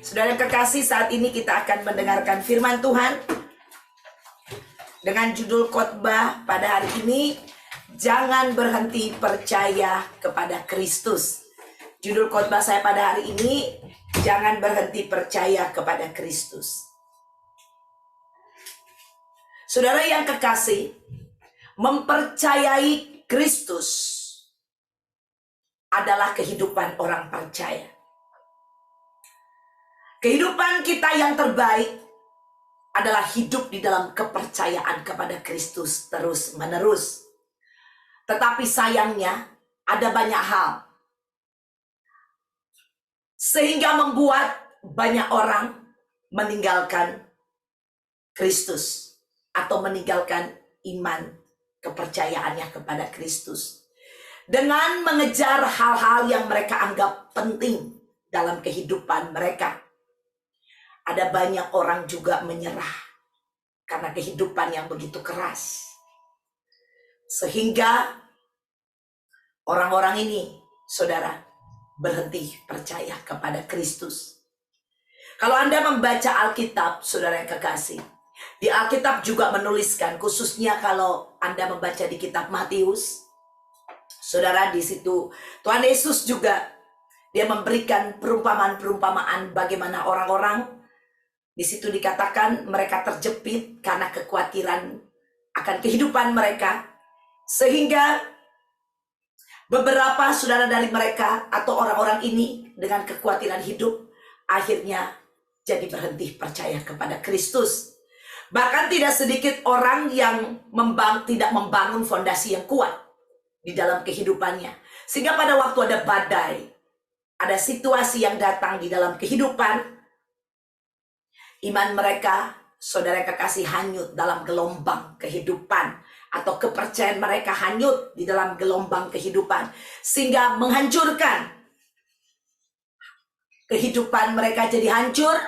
Saudara kekasih, saat ini kita akan mendengarkan firman Tuhan dengan judul khotbah pada hari ini, jangan berhenti percaya kepada Kristus. Judul khotbah saya pada hari ini, jangan berhenti percaya kepada Kristus. Saudara yang kekasih, mempercayai Kristus adalah kehidupan orang percaya. Kehidupan kita yang terbaik adalah hidup di dalam kepercayaan kepada Kristus terus-menerus. Tetapi sayangnya ada banyak hal sehingga membuat banyak orang meninggalkan Kristus atau meninggalkan iman kepercayaannya kepada Kristus dengan mengejar hal-hal yang mereka anggap penting dalam kehidupan mereka. Ada banyak orang juga menyerah karena kehidupan yang begitu keras. Sehingga orang-orang ini, saudara, berhenti percaya kepada Kristus. Kalau Anda membaca Alkitab, saudara yang kekasih, di Alkitab juga menuliskan, khususnya kalau Anda membaca di kitab Matius, saudara, di situ Tuhan Yesus juga dia memberikan perumpamaan-perumpamaan bagaimana orang-orang di situ dikatakan mereka terjepit karena kekhawatiran akan kehidupan mereka, sehingga beberapa saudara dari mereka atau orang-orang ini dengan kekhawatiran hidup akhirnya jadi berhenti percaya kepada Kristus. Bahkan tidak sedikit orang yang tidak membangun fondasi yang kuat di dalam kehidupannya, sehingga pada waktu ada badai, ada situasi yang datang di dalam kehidupan, iman mereka, saudara kekasih, hanyut dalam gelombang kehidupan, atau kepercayaan mereka hanyut di dalam gelombang kehidupan, sehingga menghancurkan kehidupan mereka jadi hancur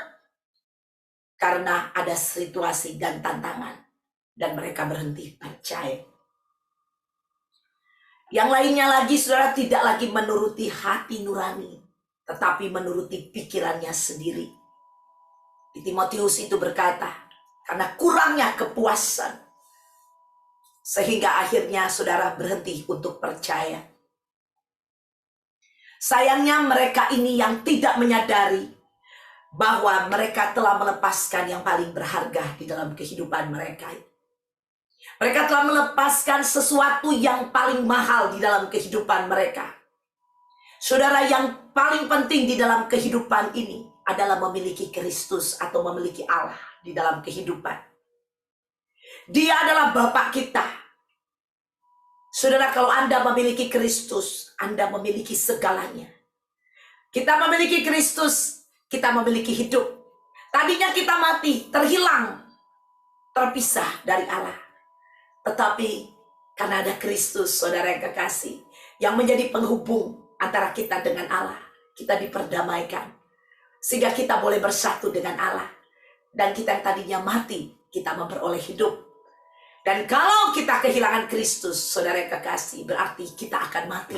karena ada situasi dan tantangan, dan mereka berhenti percaya. Yang lainnya lagi, saudara, tidak lagi menuruti hati nurani, tetapi menuruti pikirannya sendiri. Di Timotius itu berkata, karena kurangnya kepuasan, sehingga akhirnya saudara berhenti untuk percaya. Sayangnya mereka ini yang tidak menyadari bahwa mereka telah melepaskan yang paling berharga di dalam kehidupan mereka. Mereka telah melepaskan sesuatu yang paling mahal di dalam kehidupan mereka. Saudara, yang paling penting di dalam kehidupan ini adalah memiliki Kristus atau memiliki Allah di dalam kehidupan. Dia adalah Bapa kita. Saudara, kalau Anda memiliki Kristus, Anda memiliki segalanya. Kita memiliki Kristus, kita memiliki hidup. Tadinya kita mati, terhilang, terpisah dari Allah. Tetapi karena ada Kristus, saudara yang kekasih, yang menjadi penghubung antara kita dengan Allah, kita diperdamaikan. Sehingga kita boleh bersatu dengan Allah. Dan kita yang tadinya mati, kita memperoleh hidup. Dan kalau kita kehilangan Kristus, saudara yang kekasih, berarti kita akan mati.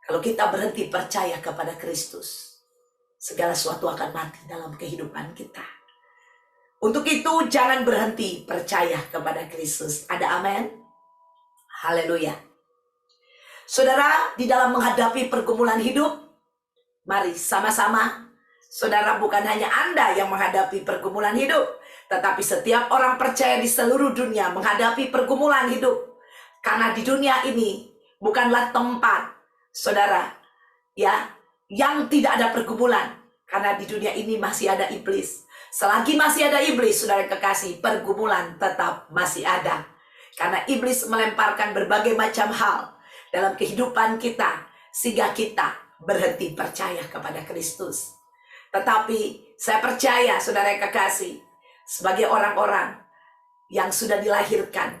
Kalau kita berhenti percaya kepada Kristus, segala sesuatu akan mati dalam kehidupan kita. Untuk itu, jangan berhenti percaya kepada Kristus. Ada amin? Haleluya. Saudara, di dalam menghadapi pergumulan hidup, mari sama-sama, saudara, bukan hanya Anda yang menghadapi pergumulan hidup, tetapi setiap orang percaya di seluruh dunia menghadapi pergumulan hidup. Karena di dunia ini bukanlah tempat, saudara, ya, yang tidak ada pergumulan. Karena di dunia ini masih ada iblis. Selagi masih ada iblis, saudara kekasih, pergumulan tetap masih ada. Karena iblis melemparkan berbagai macam hal dalam kehidupan kita, sehingga kita berhenti percaya kepada Kristus. Tetapi saya percaya, saudara yang kekasih, sebagai orang-orang yang sudah dilahirkan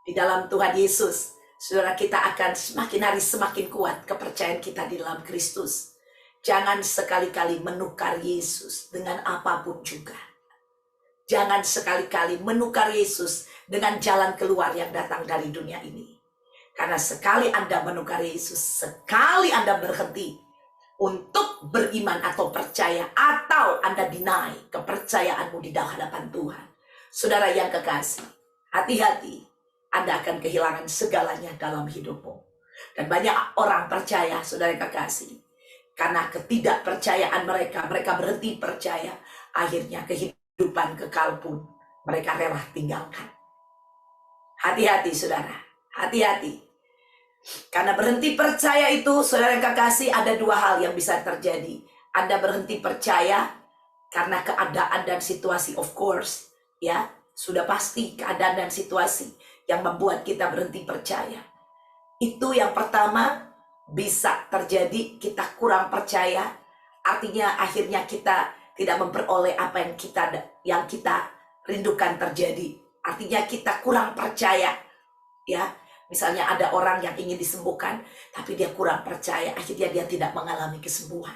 di dalam Tuhan Yesus, saudara, kita akan semakin hari semakin kuat kepercayaan kita di dalam Kristus. Jangan sekali-kali menukar Yesus dengan apapun juga. Jangan sekali-kali menukar Yesus dengan jalan keluar yang datang dari dunia ini. Karena sekali Anda menukar Yesus, sekali Anda berhenti untuk beriman atau percaya, atau Anda deny kepercayaanmu di hadapan Tuhan. Saudara yang kekasih, hati-hati, Anda akan kehilangan segalanya dalam hidupmu. Dan banyak orang percaya, saudara yang kekasih, karena ketidakpercayaan mereka berhenti percaya, akhirnya kehidupan kekal pun mereka rela tinggalkan. Hati-hati saudara, hati-hati. Karena berhenti percaya itu, saudara yang kekasih, ada dua hal yang bisa terjadi. Anda berhenti percaya karena keadaan dan situasi, of course, ya, sudah pasti keadaan dan situasi yang membuat kita berhenti percaya. Itu yang pertama, bisa terjadi kita kurang percaya, artinya akhirnya kita tidak memperoleh apa yang kita rindukan terjadi. Artinya kita kurang percaya, ya. Misalnya ada orang yang ingin disembuhkan, tapi dia kurang percaya, akhirnya dia tidak mengalami kesembuhan.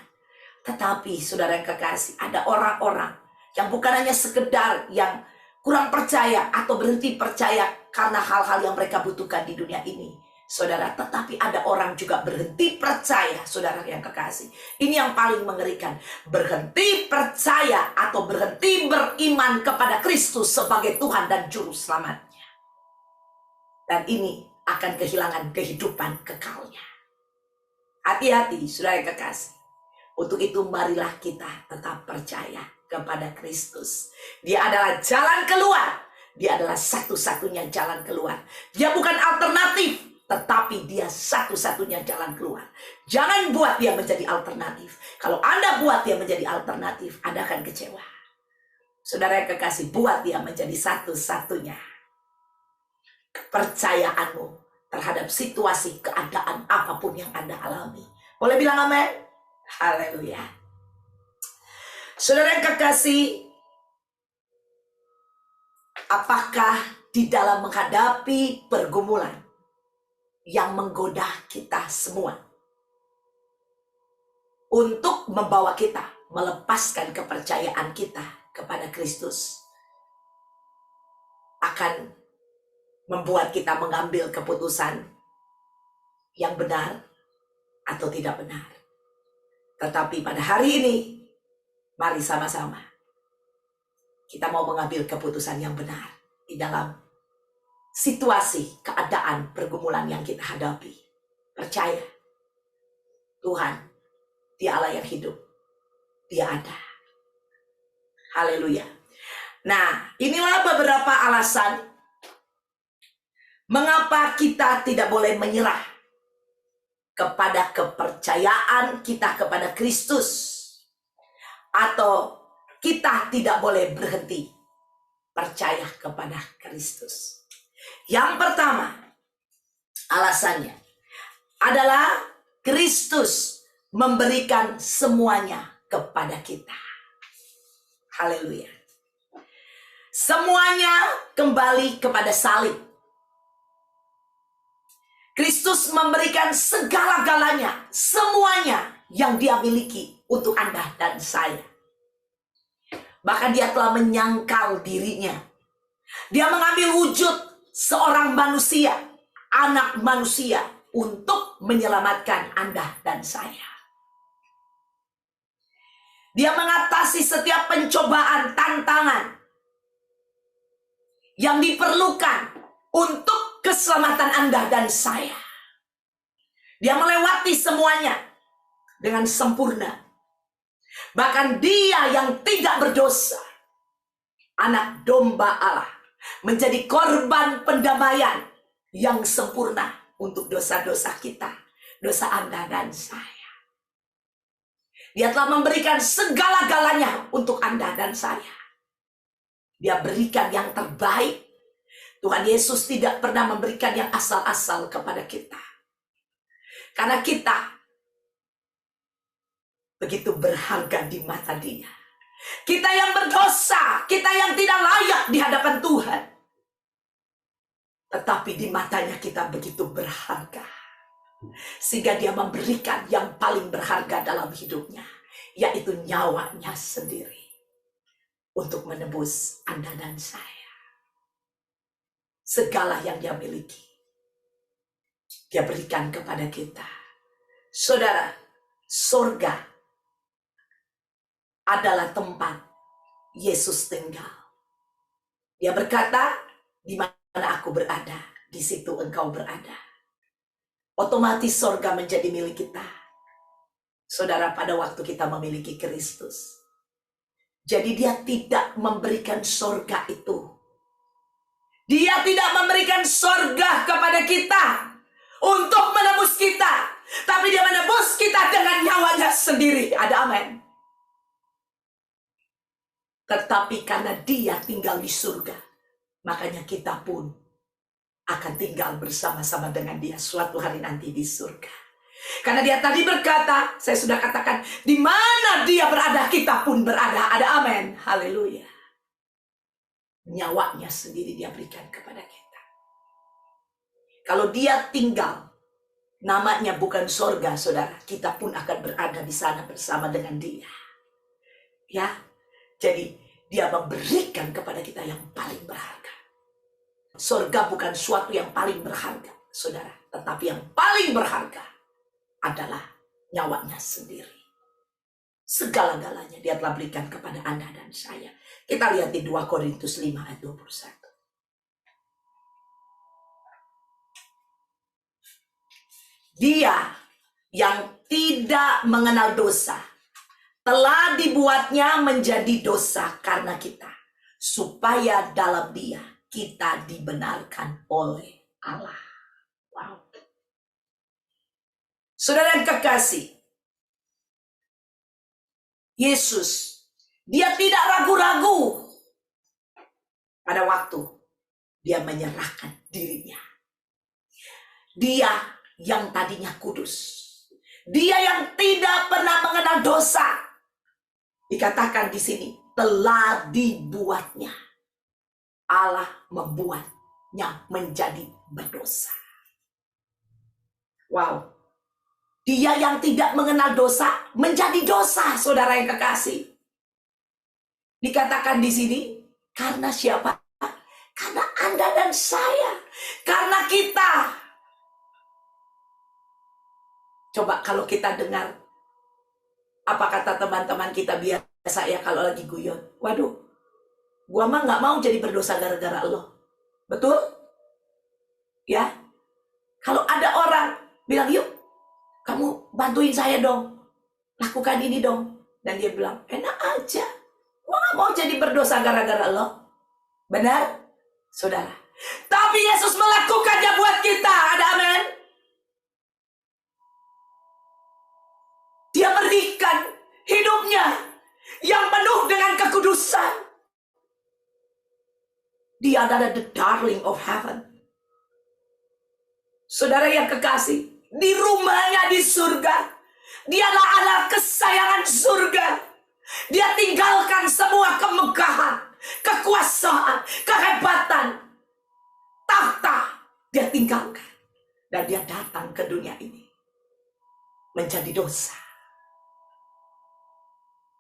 Tetapi saudara yang kekasih, ada orang-orang yang bukan hanya sekedar yang kurang percaya atau berhenti percaya karena hal-hal yang mereka butuhkan di dunia ini, saudara, tetapi ada orang juga berhenti percaya, saudara yang kekasih. Ini yang paling mengerikan. Berhenti percaya atau berhenti beriman kepada Kristus sebagai Tuhan dan Juru Selamatnya. Dan ini akan kehilangan kehidupan kekalnya. Hati-hati, saudara yang kekasih. Untuk itu marilah kita tetap percaya kepada Kristus. Dia adalah jalan keluar. Dia adalah satu-satunya jalan keluar. Dia bukan alternatif, tetapi dia satu-satunya jalan keluar. Jangan buat dia menjadi alternatif. Kalau Anda buat dia menjadi alternatif, Anda akan kecewa. Saudara yang kekasih, buat dia menjadi satu-satunya. Kepercayaanmu terhadap situasi, keadaan apapun yang Anda alami. Boleh bilang amin? Haleluya. Saudara yang kekasih, apakah di dalam menghadapi pergumulan yang menggoda kita semua untuk membawa kita melepaskan kepercayaan kita kepada Kristus, akan membuat kita mengambil keputusan yang benar atau tidak benar? Tetapi pada hari ini, mari sama-sama kita mau mengambil keputusan yang benar di dalam situasi, keadaan, pergumulan yang kita hadapi. Percaya, Tuhan, Dia Allah yang hidup. Dia ada. Haleluya. Nah, inilah beberapa alasan mengapa kita tidak boleh menyerah kepada kepercayaan kita kepada Kristus, atau kita tidak boleh berhenti percaya kepada Kristus. Yang pertama, alasannya adalah Kristus memberikan semuanya kepada kita. Haleluya. Semuanya kembali kepada salib. Kristus memberikan segala-galanya, semuanya yang Dia miliki untuk Anda dan saya. Bahkan Dia telah menyangkal dirinya. Dia mengambil wujud seorang manusia, anak manusia, untuk menyelamatkan Anda dan saya. Dia mengatasi setiap pencobaan, tantangan yang diperlukan untuk keselamatan Anda dan saya. Dia melewati semuanya dengan sempurna. Bahkan Dia yang tidak berdosa, anak domba Allah, menjadi korban pendamaian yang sempurna untuk dosa-dosa kita, dosa Anda dan saya. Dia telah memberikan segala-galanya untuk Anda dan saya. Dia berikan yang terbaik. Tuhan Yesus tidak pernah memberikan yang asal-asal kepada kita. Karena kita begitu berharga di mata Dia. Kita yang berdosa, kita yang tidak layak di hadapan Tuhan. Tetapi di matanya kita begitu berharga. Sehingga Dia memberikan yang paling berharga dalam hidupnya, yaitu nyawanya sendiri, untuk menebus Anda dan saya. Segala yang Dia miliki, Dia berikan kepada kita. Saudara, surga adalah tempat Yesus tinggal. Dia berkata, di mana aku berada, di situ engkau berada. Otomatis sorga menjadi milik kita. Saudara, pada waktu kita memiliki Kristus. Jadi dia tidak memberikan sorga itu. Dia tidak memberikan sorga kepada kita untuk menebus kita. Tapi dia menebus kita dengan nyawanya sendiri. Ada amin. Tetapi karena dia tinggal di surga, makanya kita pun akan tinggal bersama-sama dengan dia suatu hari nanti di surga. Karena dia tadi berkata, saya sudah katakan, di mana dia berada, kita pun berada. Ada amin. Haleluya. Nyawanya sendiri dia berikan kepada kita. Kalau dia tinggal, namanya bukan sorga, saudara. Kita pun akan berada di sana bersama dengan dia. Ya, jadi dia memberikan kepada kita yang paling berharga. Sorga bukan suatu yang paling berharga, saudara. Tetapi yang paling berharga adalah nyawanya sendiri. Segala-galanya dia telah berikan kepada Anda dan saya. Kita lihat di 2 Korintus 5 ayat 21. Dia yang tidak mengenal dosa telah dibuatnya menjadi dosa karena kita, supaya dalam dia kita dibenarkan oleh Allah. Wow. Saudara yang kekasih, Yesus, dia tidak ragu-ragu pada waktu dia menyerahkan dirinya. Dia yang tadinya kudus, dia yang tidak pernah mengenal dosa, dikatakan di sini telah dibuatnya. Allah membuatnya menjadi berdosa. Wow. Dia yang tidak mengenal dosa menjadi dosa, saudara yang kekasih. Dikatakan di sini, karena siapa? Karena Anda dan saya. Karena kita. Coba kalau kita dengar, apa kata teman-teman kita biasa ya kalau lagi guyon. Waduh, gua mah gak mau jadi berdosa gara-gara lo. Betul? Ya. Kalau ada orang bilang, yuk, kamu bantuin saya dong. Lakukan ini dong. Dan dia bilang, enak aja. Gua gak mau jadi berdosa gara-gara lo. Benar? Saudara. Tapi Yesus melakukannya buat kita. Ada amin? Dia berikan hidupnya yang penuh dengan kekudusan. Dia adalah the darling of heaven. Saudara yang kekasih, di rumahnya di surga, dia adalah anak kesayangan surga. Dia tinggalkan semua kemegahan, kekuasaan, kehebatan, tahta. Dia tinggalkan. Dan dia datang ke dunia ini menjadi dosa.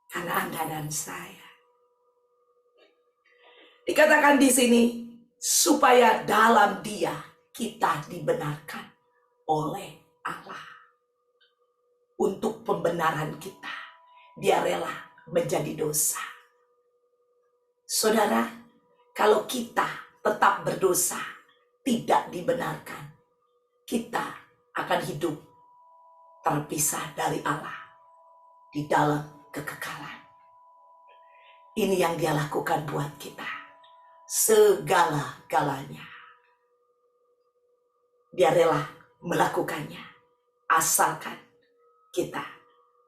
Karena Anda dan saya. Dikatakan di sini, supaya dalam dia kita dibenarkan oleh Allah. Untuk pembenaran kita, dia rela menjadi dosa. Saudara, kalau kita tetap berdosa, tidak dibenarkan, kita akan hidup terpisah dari Allah di dalam kekekalan. Ini yang dia lakukan buat kita. Segala-galanya. Dia rela melakukannya. Asalkan kita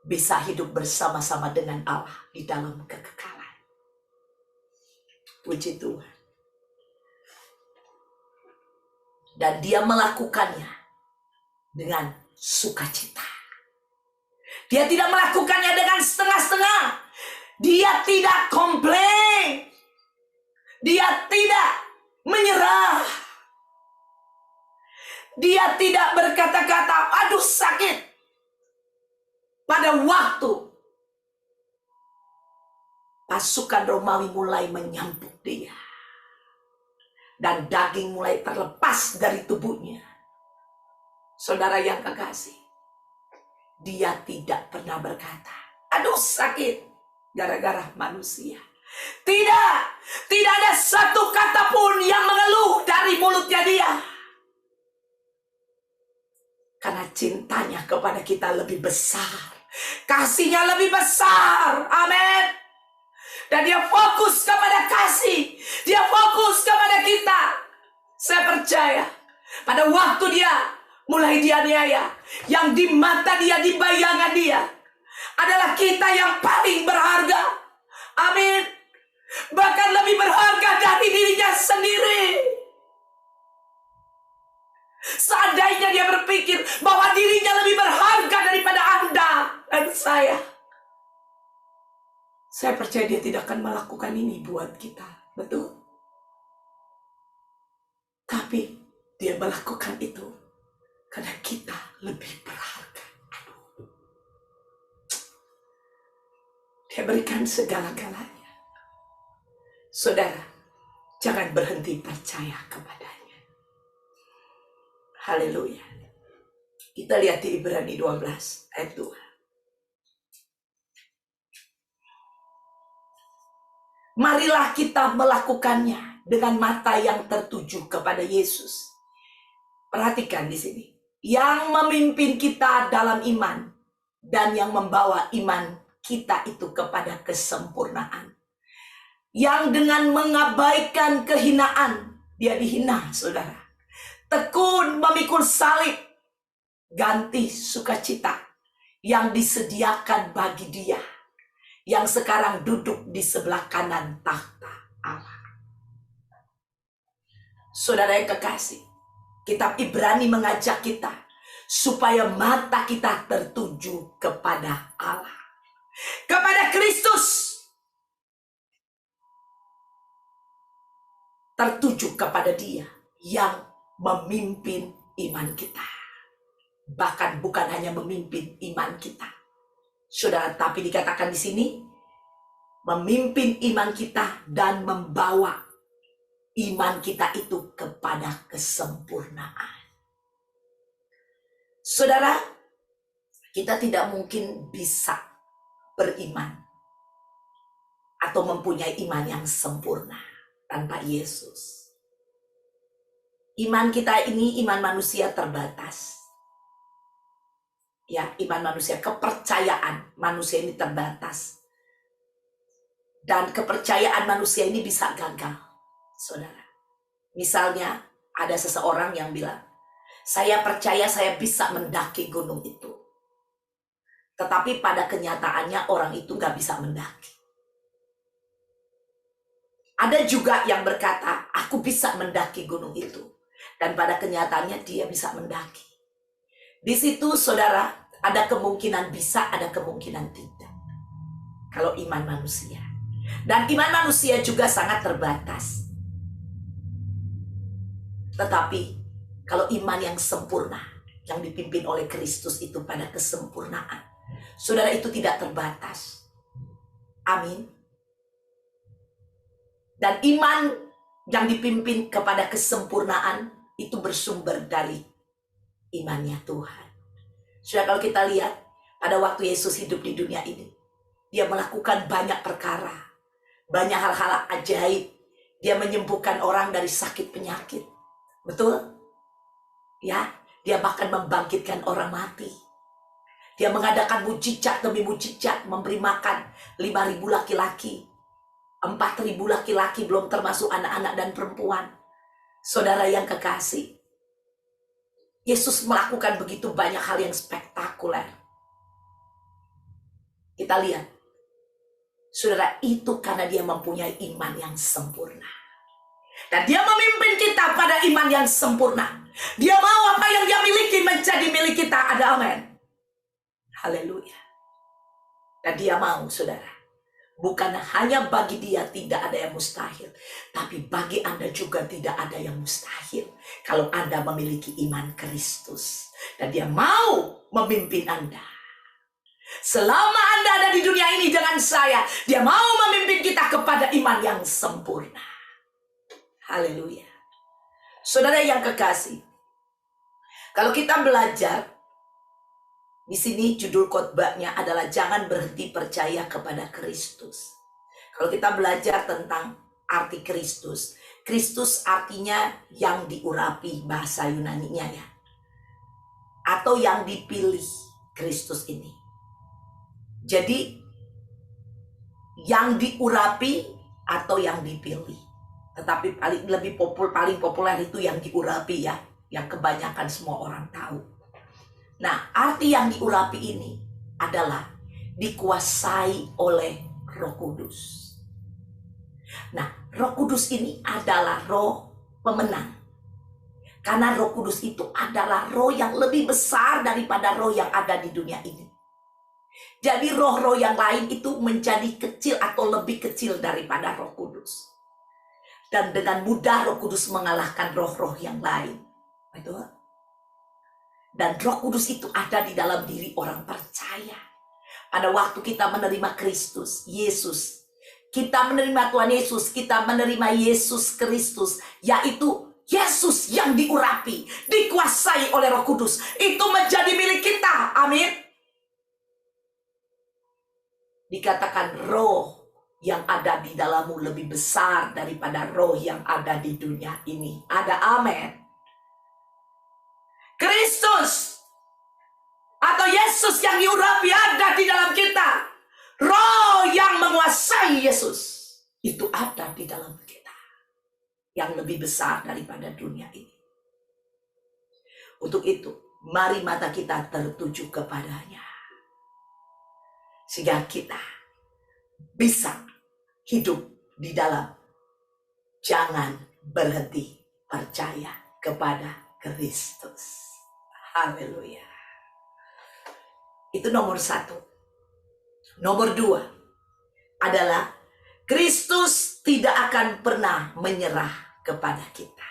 bisa hidup bersama-sama dengan Allah di dalam kekekalan. Puji Tuhan. Dan dia melakukannya dengan sukacita. Dia tidak melakukannya dengan setengah-setengah. Dia tidak komplain. Dia tidak menyerah. Dia tidak berkata-kata, aduh sakit. Pada waktu pasukan Romawi mulai menyambut dia. Dan daging mulai terlepas dari tubuhnya. Saudara yang kekasih. Dia tidak pernah berkata, aduh sakit. gara-gara manusia. Tidak ada satu kata pun yang mengeluh dari mulutnya dia. Karena cintanya kepada kita lebih besar. Kasihnya lebih besar. Amin. Dan dia fokus kepada kasih. Dia fokus kepada kita. Saya percaya pada waktu dia mulai dianiaya, yang di mata dia, di bayangan dia adalah kita yang paling berharga. Amin. Bahkan lebih berharga dari dirinya sendiri. Seandainya dia berpikir bahwa dirinya lebih berharga daripada Anda dan saya percaya dia tidak akan melakukan ini buat kita. Betul? Tapi dia melakukan itu karena kita lebih berharga. Dia berikan segala-galanya. Saudara, jangan berhenti percaya kepadanya. Haleluya. Kita lihat di Ibrani 12 ayat 2. Marilah kita melakukannya dengan mata yang tertuju kepada Yesus. Perhatikan di sini. Yang memimpin kita dalam iman dan yang membawa iman kita itu kepada kesempurnaan. Yang dengan mengabaikan kehinaan, dia dihina, saudara. Tekun memikul salib, ganti sukacita yang disediakan bagi dia, yang sekarang duduk di sebelah kanan tahta Allah. Saudara yang kekasih, kitab Ibrani mengajak kita supaya mata kita tertuju kepada Allah, kepada Kristus, tertuju kepada Dia yang memimpin iman kita. Bahkan bukan hanya memimpin iman kita, saudara, tapi dikatakan di sini memimpin iman kita dan membawa iman kita itu kepada kesempurnaan. Saudara, kita tidak mungkin bisa beriman atau mempunyai iman yang sempurna tanpa Yesus. Iman kita ini iman manusia terbatas. Ya, iman manusia, kepercayaan manusia ini terbatas. Dan kepercayaan manusia ini bisa gagal, saudara. Misalnya ada seseorang yang bilang, saya percaya saya bisa mendaki gunung itu. Tetapi pada kenyataannya orang itu gak bisa mendaki. Ada juga yang berkata, aku bisa mendaki gunung itu. Dan pada kenyataannya dia bisa mendaki. Di situ, saudara, ada kemungkinan bisa, ada kemungkinan tidak. Kalau iman manusia. Dan iman manusia juga sangat terbatas. Tetapi, kalau iman yang sempurna, yang dipimpin oleh Kristus itu pada kesempurnaan, saudara, itu tidak terbatas. Amin. Dan iman yang dipimpin kepada kesempurnaan itu bersumber dari imannya Tuhan. Sudah, kalau kita lihat pada waktu Yesus hidup di dunia ini, dia melakukan banyak perkara, banyak hal-hal ajaib. Dia menyembuhkan orang dari sakit penyakit. Betul? Ya, dia bahkan membangkitkan orang mati. Dia mengadakan mujizat demi mujizat, memberi makan 5.000 laki-laki. 4.000 laki-laki, belum termasuk anak-anak dan perempuan. Saudara yang kekasih, Yesus melakukan begitu banyak hal yang spektakuler. Kita lihat, saudara, itu karena dia mempunyai iman yang sempurna. Dan dia memimpin kita pada iman yang sempurna. Dia mau apa yang dia miliki menjadi milik kita. Ada amin. Haleluya. Dan dia mau, saudara, bukan hanya bagi dia tidak ada yang mustahil, tapi bagi Anda juga tidak ada yang mustahil. Kalau Anda memiliki iman Kristus. Dan dia mau memimpin Anda. Selama Anda ada di dunia ini dengan saya, dia mau memimpin kita kepada iman yang sempurna. Haleluya. Saudara yang kekasih, kalau kita belajar Di sini judul khotbahnya adalah jangan berhenti percaya kepada Kristus. Kalau kita belajar tentang arti Kristus, Kristus artinya yang diurapi bahasa Yunaninya ya. Atau yang dipilih Kristus ini. Jadi yang diurapi atau yang dipilih. Tetapi paling populer itu yang diurapi ya. Yang kebanyakan semua orang tahu. Nah, arti yang diurapi ini adalah dikuasai oleh Roh Kudus. Nah, Roh Kudus ini adalah roh pemenang. Karena Roh Kudus itu adalah roh yang lebih besar daripada roh yang ada di dunia ini. Jadi roh-roh yang lain itu menjadi kecil atau lebih kecil daripada Roh Kudus. Dan dengan mudah Roh Kudus mengalahkan roh-roh yang lain. Betul? Dan Roh Kudus itu ada di dalam diri orang percaya. Pada waktu kita menerima Kristus, Yesus. Kita menerima Tuhan Yesus, kita menerima Yesus Kristus. Yaitu Yesus yang diurapi, dikuasai oleh Roh Kudus. Itu menjadi milik kita. Amin. Dikatakan roh yang ada di dalammu lebih besar daripada roh yang ada di dunia ini. Ada amin. Kristus atau Yesus yang diurapi ada di dalam kita. Roh yang menguasai Yesus itu ada di dalam kita. Yang lebih besar daripada dunia ini. Untuk itu, mari mata kita tertuju kepadanya. Sehingga kita bisa hidup di dalam jangan berhenti percaya kepada Kristus. Haleluya. Itu nomor 1. Nomor 2 adalah Kristus tidak akan pernah menyerah kepada kita.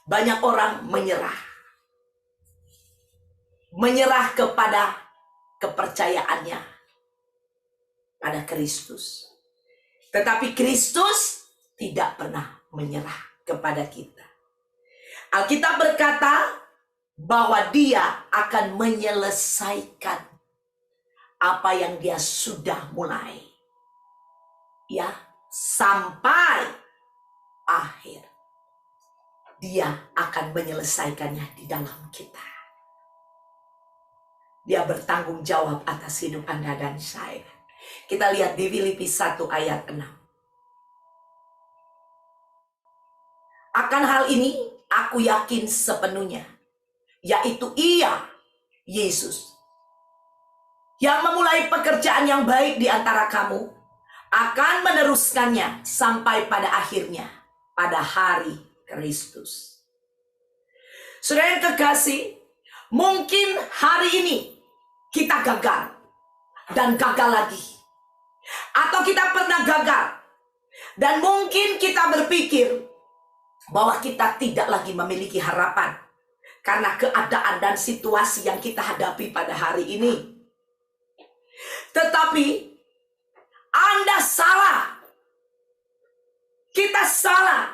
Banyak orang menyerah. Menyerah kepada kepercayaannya pada Kristus. Tetapi Kristus tidak pernah menyerah kepada kita. Alkitab berkata bahwa dia akan menyelesaikan apa yang dia sudah mulai. Ya, sampai akhir. Dia akan menyelesaikannya di dalam kita. Dia bertanggung jawab atas hidup Anda dan saya. Kita lihat di Filipi 1 ayat 6. Akan hal ini aku yakin sepenuhnya, yaitu Ia, Yesus, yang memulai pekerjaan yang baik di antara kamu, akan meneruskannya sampai pada akhirnya, pada hari Kristus. Saudara yang kekasih, mungkin hari ini kita gagal dan gagal lagi. Atau kita pernah gagal dan mungkin kita berpikir bahwa kita tidak lagi memiliki harapan karena keadaan dan situasi yang kita hadapi pada hari ini. Tetapi Anda salah. Kita salah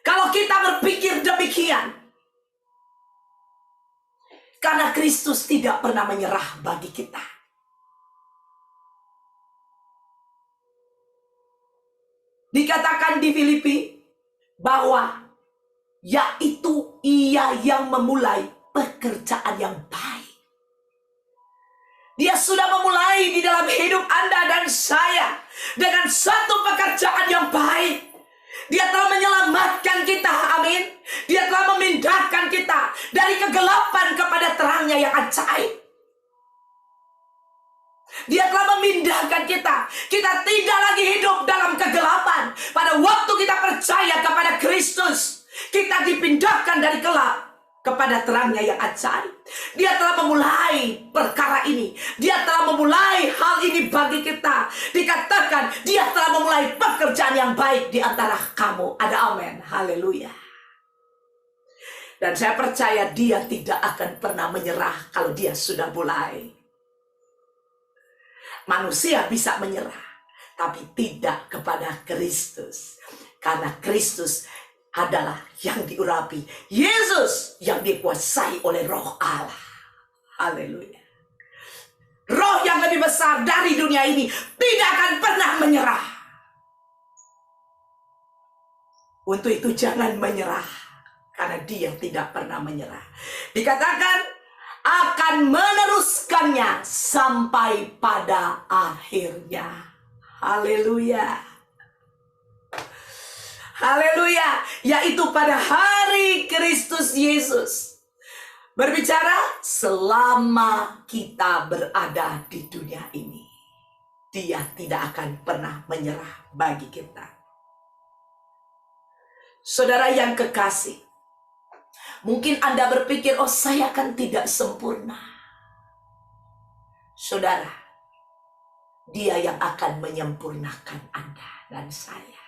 kalau kita berpikir demikian. Karena Kristus tidak pernah menyerah bagi kita. Dikatakan di Filipi bahwa yaitu Ia yang memulai pekerjaan yang baik. Dia sudah memulai di dalam hidup Anda dan saya dengan satu pekerjaan yang baik. Dia telah menyelamatkan kita, amin. Dia telah memindahkan kita dari kegelapan kepada terangnya yang ajaib. Dia telah memindahkan kita. Kita tidak lagi hidup dalam kegelapan. Pada waktu kita percaya kepada Kristus, kita dipindahkan dari gelap kepada terangnya yang ajaib. Dia telah memulai perkara ini. Dia telah memulai hal ini bagi kita. Dikatakan dia telah memulai pekerjaan yang baik di antara kamu. Ada amin. Haleluya. Dan saya percaya dia tidak akan pernah menyerah kalau dia sudah mulai. Manusia bisa menyerah, tapi tidak kepada Kristus. Karena Kristus adalah yang diurapi. Yesus yang dikuasai oleh Roh Allah. Haleluya. Roh yang lebih besar dari dunia ini tidak akan pernah menyerah. Untuk itu jangan menyerah, karena Dia tidak pernah menyerah. Dikatakan akan meneruskannya sampai pada akhirnya. Haleluya. Haleluya. Yaitu pada hari Kristus Yesus. Berbicara selama kita berada di dunia ini, Dia tidak akan pernah menyerah bagi kita. Saudara yang kekasih, mungkin Anda berpikir, oh saya kan tidak sempurna. Saudara, Dia yang akan menyempurnakan Anda dan saya.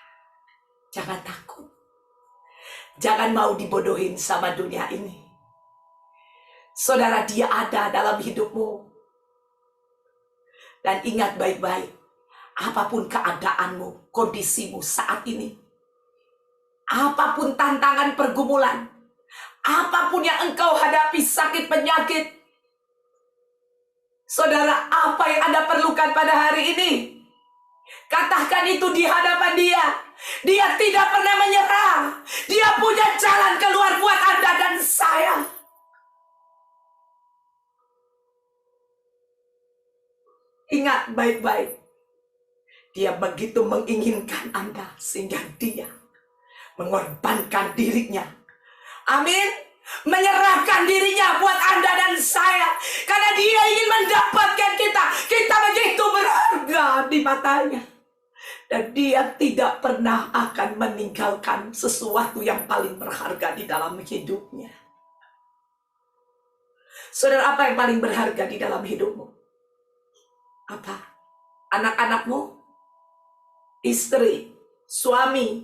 Jangan takut. Jangan mau dibodohin sama dunia ini. Saudara, Dia ada dalam hidupmu. Dan ingat baik-baik, apapun keadaanmu, kondisimu saat ini, apapun tantangan pergumulan, apapun yang engkau hadapi, sakit penyakit, saudara, apa yang Anda perlukan pada hari ini, katakan itu di hadapan Dia. Dia tidak pernah menyerah. Dia punya jalan keluar buat Anda dan saya. Ingat baik-baik, Dia begitu menginginkan Anda sehingga Dia mengorbankan dirinya. Amin. Menyerahkan dirinya buat Anda dan saya. Karena Dia ingin mendapatkan kita. Kita begitu berharga di matanya. Dan Dia tidak pernah akan meninggalkan sesuatu yang paling berharga di dalam hidupnya. Saudara, apa yang paling berharga di dalam hidupmu? Apa? Anak-anakmu? Istri? Suami?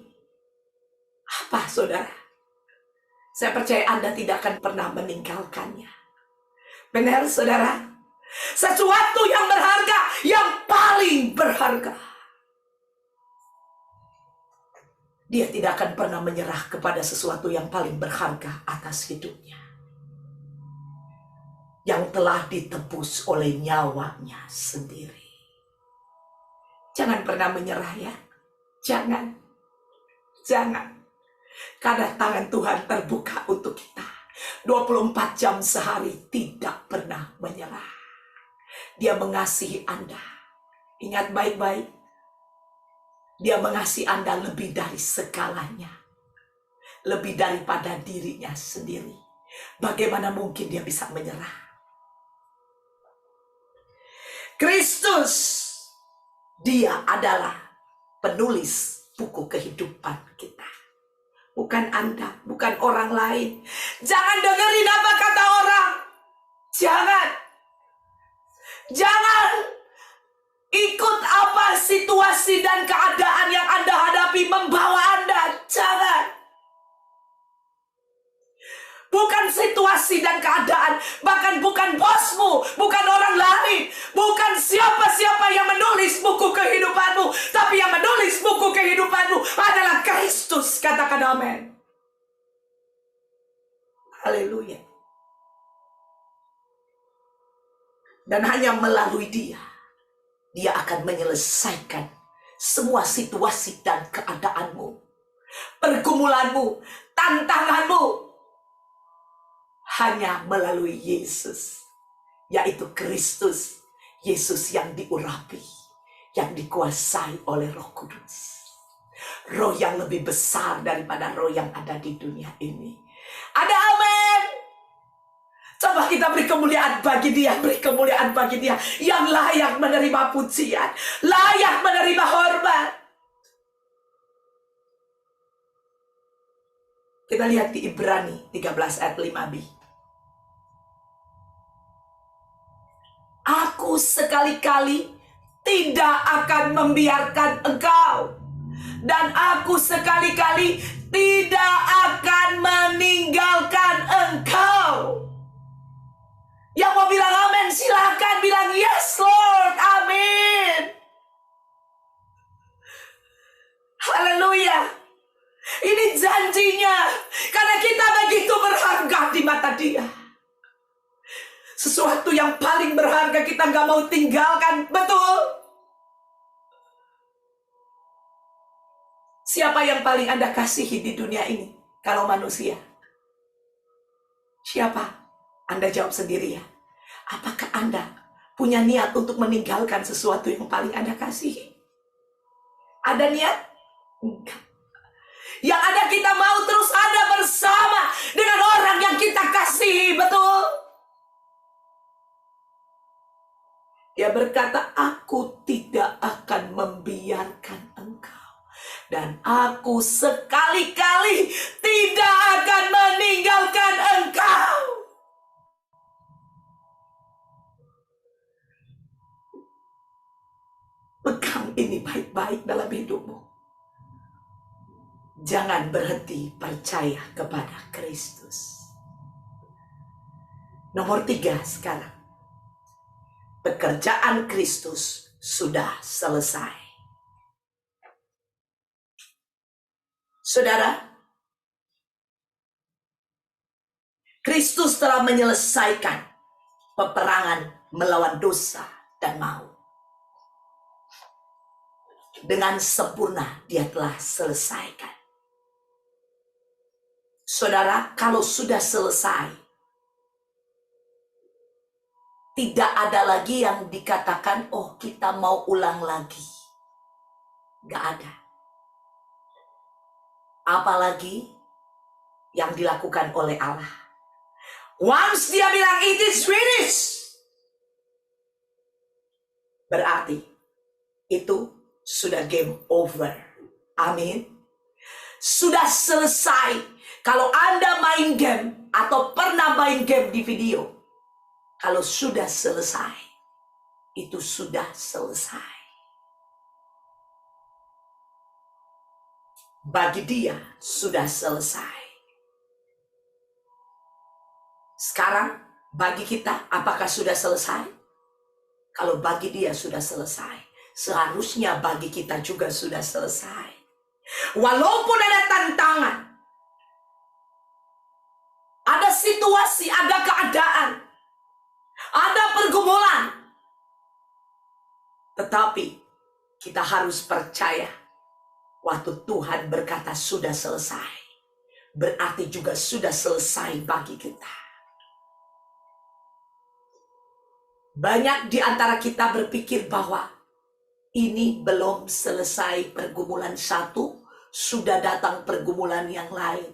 Apa, saudara? Saya percaya Anda tidak akan pernah meninggalkannya. Benar, saudara? Sesuatu yang berharga, yang paling berharga. Dia tidak akan pernah menyerah kepada sesuatu yang paling berharga atas hidupnya. Yang telah ditebus oleh nyawanya sendiri. Jangan pernah menyerah ya. Jangan. Jangan. Karena tangan Tuhan terbuka untuk kita. 24 jam sehari tidak pernah menyerah. Dia mengasihi Anda. Ingat baik-baik. Dia mengasihi Anda lebih dari segalanya. Lebih daripada dirinya sendiri. Bagaimana mungkin Dia bisa menyerah? Kristus, Dia adalah penulis buku kehidupan kita. Bukan Anda, bukan orang lain. Jangan dengerin apa kata orang. Jangan. Jangan ikut apa situasi dan keadaan yang Anda hadapi membawa Anda. Jangan. Bukan situasi dan keadaan, bahkan bukan bosmu, bukan orang lain, bukan siapa-siapa yang menulis buku kehidupanmu, tapi yang menulis buku kehidupanmu adalah Kristus. Katakan amin. Haleluya. Dan hanya melalui Dia akan menyelesaikan semua situasi dan keadaanmu, pergumulanmu, tantanganmu. Hanya melalui Yesus, yaitu Kristus. Yesus yang diurapi, yang dikuasai oleh Roh Kudus. Roh yang lebih besar daripada roh yang ada di dunia ini. Ada amin. Coba kita beri kemuliaan bagi Dia, beri kemuliaan bagi Dia yang layak menerima pujian, layak menerima hormat. Kita lihat di Ibrani 13 ayat 5b. Aku sekali-kali tidak akan membiarkan engkau. Dan aku sekali-kali tidak akan meninggalkan engkau. Yang mau bilang amin, silakan bilang yes Lord, amin. Haleluya. Ini janjinya. Karena kita begitu berharga di mata Dia. Sesuatu yang paling berharga kita gak mau tinggalkan. Betul? Siapa yang paling Anda kasihi di dunia ini? Kalau manusia. Siapa? Anda jawab sendiri ya. Apakah Anda punya niat untuk meninggalkan sesuatu yang paling Anda kasihi? Ada niat? Enggak. Yang ada kita mau terus ada bersama dengan orang yang kita kasihi, betul? Dia berkata, aku tidak akan membiarkan engkau. Dan aku sekali-kali tidak akan meninggalkan engkau. Pegang ini baik-baik dalam hidupmu. Jangan berhenti percaya kepada Kristus. Nomor 3 sekarang. Pekerjaan Kristus sudah selesai. Saudara, Kristus telah menyelesaikan peperangan melawan dosa dan maut. Dengan sempurna dia telah selesaikan. Saudara, kalau sudah selesai, tidak ada lagi yang dikatakan, oh kita mau ulang lagi. Gak ada. Apalagi yang dilakukan oleh Allah. Once dia bilang, it is finished. Berarti itu sudah game over. Amin. Sudah selesai. Kalau Anda main game atau pernah main game di video, kalau sudah selesai, itu sudah selesai. Bagi dia sudah selesai. Sekarang bagi kita apakah sudah selesai? Kalau bagi dia sudah selesai, seharusnya bagi kita juga sudah selesai. Walaupun ada tantangan, ada situasi, ada keadaan, ada pergumulan, tetapi kita harus percaya waktu Tuhan berkata sudah selesai, berarti juga sudah selesai bagi kita. Banyak di antara kita berpikir bahwa ini belum selesai pergumulan satu, sudah datang pergumulan yang lain.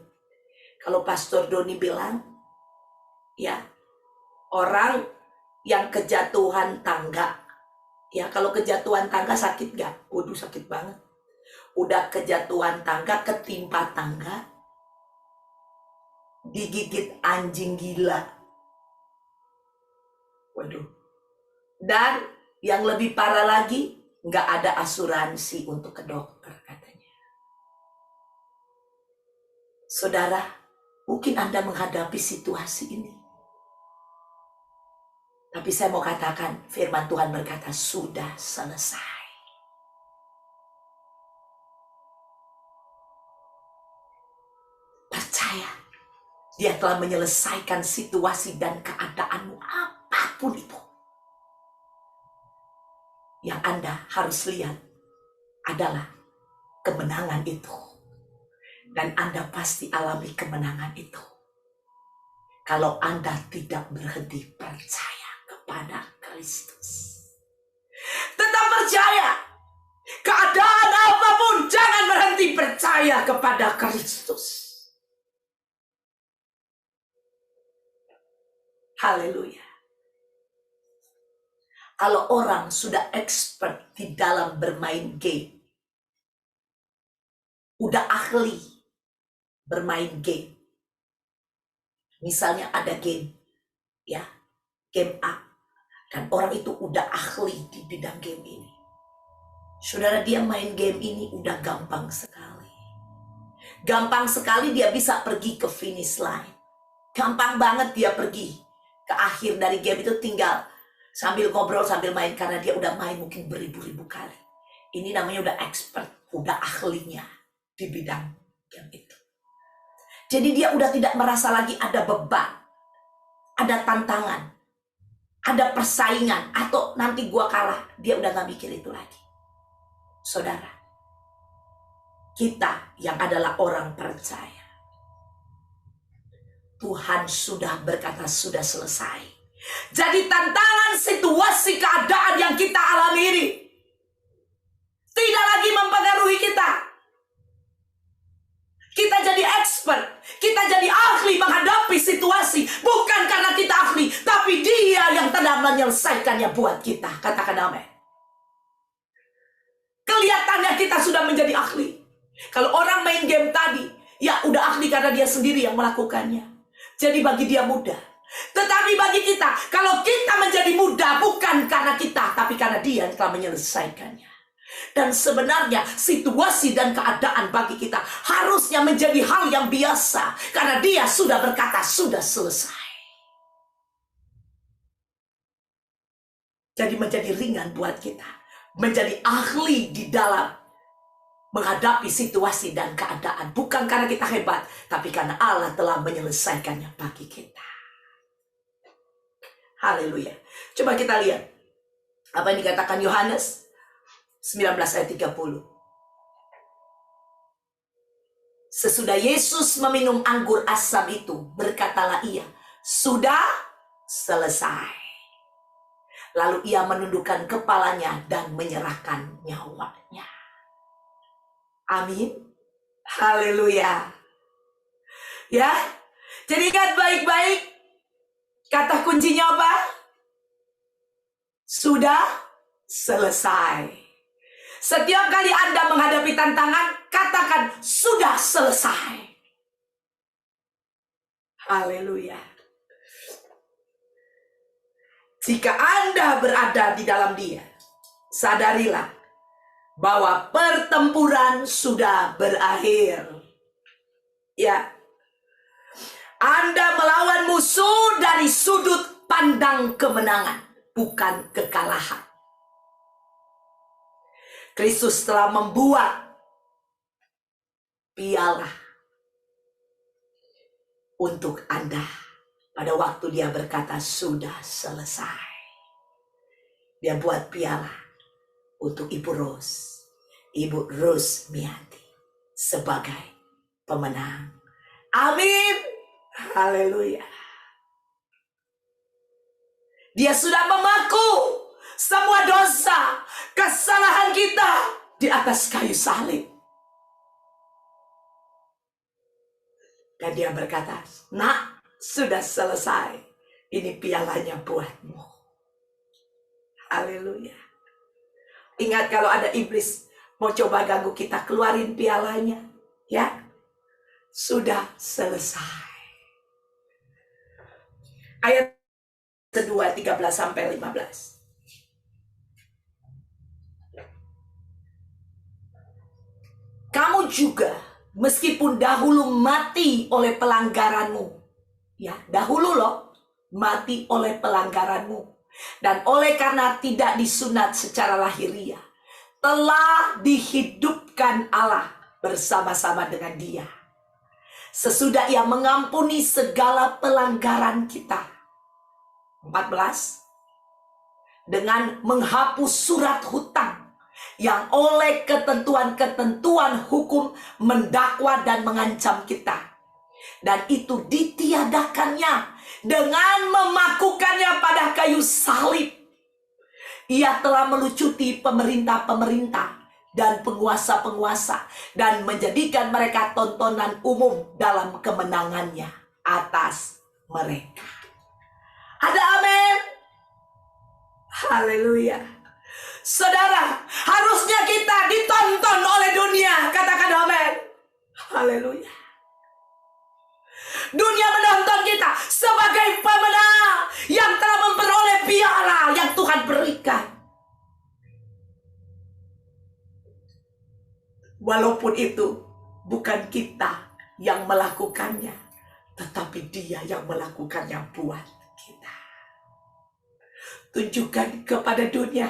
Kalau Pastor Doni bilang, ya, orang yang kejatuhan tangga, ya kalau kejatuhan tangga sakit gak? Waduh sakit banget. Udah kejatuhan tangga, ketimpa tangga, digigit anjing gila. Waduh. Dan yang lebih parah lagi, nggak ada asuransi untuk ke dokter katanya. Saudara, mungkin Anda menghadapi situasi ini. Tapi saya mau katakan, firman Tuhan berkata sudah selesai. Percaya, dia telah menyelesaikan situasi dan keadaanmu apapun itu. Yang Anda harus lihat adalah kemenangan itu. Dan Anda pasti alami kemenangan itu. Kalau Anda tidak berhenti percaya kepada Kristus. Tetap percaya. Keadaan apapun, jangan berhenti percaya kepada Kristus. Haleluya. Kalau orang sudah expert di dalam bermain game, udah ahli bermain game. Misalnya ada game, ya, game A, dan orang itu udah ahli di bidang game ini. Saudara, dia main game ini udah gampang sekali. Gampang sekali dia bisa pergi ke finish line. Gampang banget dia pergi ke akhir dari game itu, tinggal sambil ngobrol, sambil main, karena dia udah main mungkin beribu-ribu kali. Ini namanya udah expert, udah ahlinya di bidang game itu. Jadi dia udah tidak merasa lagi ada beban, ada tantangan. ada persaingan atau nanti gua kalah, dia udah gak mikir itu lagi. Saudara, kita yang adalah orang percaya, Tuhan sudah berkata sudah selesai. Jadi tantangan, situasi, keadaan yang kita alami ini tidak lagi mempengaruhi kita. Kita jadi expert, kita jadi ahli menghadapi situasi. Bukan karena kita ahli, tapi Dia yang telah menyelesaikannya buat kita. Katakan amin. Kelihatannya kita sudah menjadi ahli. Kalau orang main game tadi, ya udah ahli karena dia sendiri yang melakukannya. Jadi bagi dia mudah. Tetapi bagi kita, kalau kita menjadi mudah bukan karena kita, tapi karena Dia yang telah menyelesaikannya. Dan sebenarnya situasi dan keadaan bagi kita harusnya menjadi hal yang biasa, karena Dia sudah berkata sudah selesai. Jadi menjadi ringan buat kita, menjadi ahli di dalam menghadapi situasi dan keadaan. Bukan karena kita hebat, tapi karena Allah telah menyelesaikannya bagi kita. Haleluya. Coba kita lihat apa yang dikatakan Yohanes 19 ayat 30. Sesudah Yesus meminum anggur asam itu, berkatalah Ia, sudah selesai. Lalu Ia menundukkan kepalanya dan menyerahkan nyawanya. Amin. Haleluya. Ya. Jadi ingat baik-baik. Kata kuncinya apa? Sudah selesai. Setiap kali Anda menghadapi tantangan, katakan sudah selesai. Haleluya. Jika Anda berada di dalam Dia, sadarilah bahwa pertempuran sudah berakhir. Ya. Anda melawan musuh dari sudut pandang kemenangan, bukan kekalahan. Kristus telah membuat piala untuk Anda pada waktu Dia berkata sudah selesai. Dia buat piala untuk Ibu Rusmiati sebagai pemenang. Amin. Haleluya. Dia sudah memaku semua dosa, kesalahan kita di atas kayu salib. Dan Dia berkata, nak, sudah selesai. Ini pialanya buatmu. Haleluya. Ingat kalau ada iblis mau coba ganggu kita, keluarin pialanya. Ya, sudah selesai. Ayat kedua 13-15. Kamu juga meskipun dahulu mati oleh pelanggaranmu. Ya, dahulu loh mati oleh pelanggaranmu. Dan oleh karena tidak disunat secara lahiriah, telah dihidupkan Allah bersama-sama dengan Dia. Sesudah Ia mengampuni segala pelanggaran kita. 14. Dengan menghapus surat hutang yang oleh ketentuan-ketentuan hukum mendakwa dan mengancam kita. Dan itu ditiadakannya dengan memakukannya pada kayu salib. Ia telah melucuti pemerintah-pemerintah dan penguasa-penguasa dan menjadikan mereka tontonan umum dalam kemenangannya atas mereka. Ada amin. Haleluya. Saudara, harusnya kita ditonton oleh dunia. Katakan amin. Haleluya. Dunia menonton kita sebagai pemenang yang telah memperoleh piala yang Tuhan berikan. Walaupun itu bukan kita yang melakukannya, tetapi Dia yang melakukannya buat kita. Tunjukkan kepada dunia,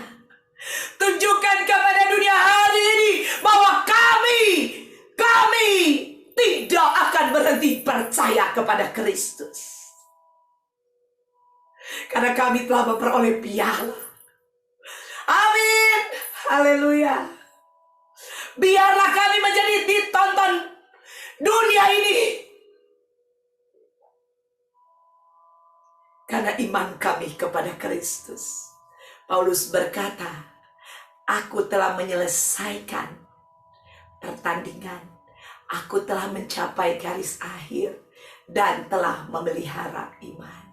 tunjukkan kepada dunia hari ini bahwa kami tidak akan berhenti percaya kepada Kristus. Karena kami telah memperoleh piala. Amin. Haleluya. Biarlah kami menjadi ditonton dunia ini. Karena iman kami kepada Kristus. Paulus berkata, aku telah menyelesaikan pertandingan. Aku telah mencapai garis akhir dan telah memelihara iman.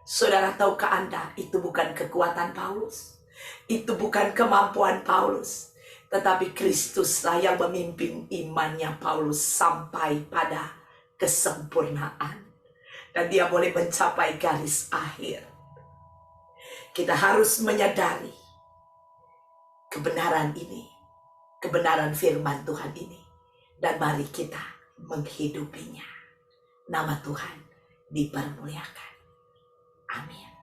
Saudara, tahukah Anda, itu bukan kekuatan Paulus. Itu bukan kemampuan Paulus. Tetapi Kristuslah yang memimpin imannya Paulus sampai pada kesempurnaan. Dan dia boleh mencapai garis akhir. Kita harus menyadari kebenaran ini. Kebenaran firman Tuhan ini. Dan mari kita menghidupinya. Nama Tuhan dipermuliakan. Amin.